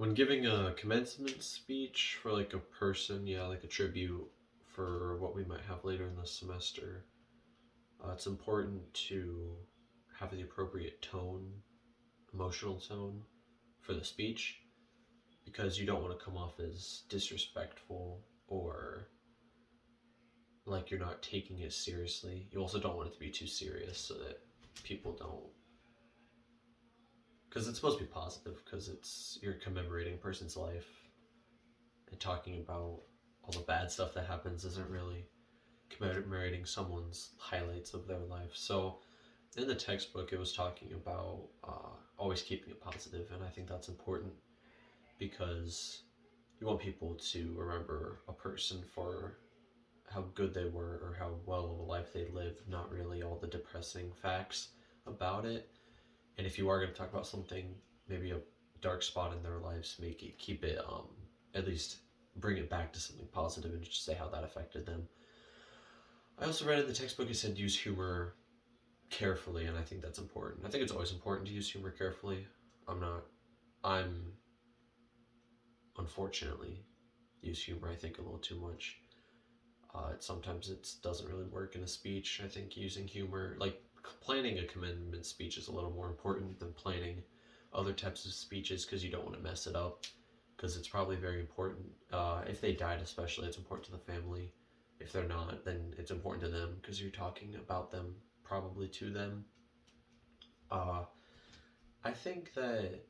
When giving a commencement speech for like a person, yeah, like a tribute for what we might have later in the semester, it's important to have the appropriate tone, emotional tone for the speech because you don't want to come off as disrespectful or like you're not taking it seriously. You also don't want it to be too serious so that people don't, because it's supposed to be positive because it's you're commemorating a person's life, and talking about all the bad stuff that happens isn't really commemorating someone's highlights of their life. So in the textbook, it was talking about always keeping it positive, and I think that's important because you want people to remember a person for how good they were or how well of a life they lived, not really all the depressing facts about it. And if you are going to talk about something, maybe a dark spot in their lives, make it keep it at least bring it back to something positive and just say how that affected them. I also read in the textbook it said use humor carefully, and I think that's important. I think it's always important to use humor carefully. I'm unfortunately use humor, I think, a little too much. Sometimes it doesn't really work in a speech. I think using humor, like planning a commencement speech, is a little more important than planning other types of speeches because you don't want to mess it up. Because it's probably very important. If they died, especially, it's important to the family. If they're not, then it's important to them because you're talking about them, probably to them. Uh, I think that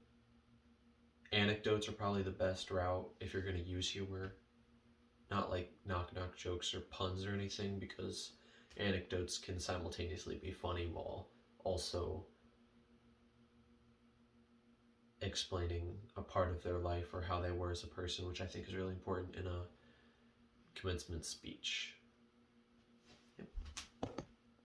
anecdotes are probably the best route if you're going to use humor, not like knock knock jokes or puns or anything, because anecdotes can simultaneously be funny while also explaining a part of their life or how they were as a person, which I think is really important in a commencement speech.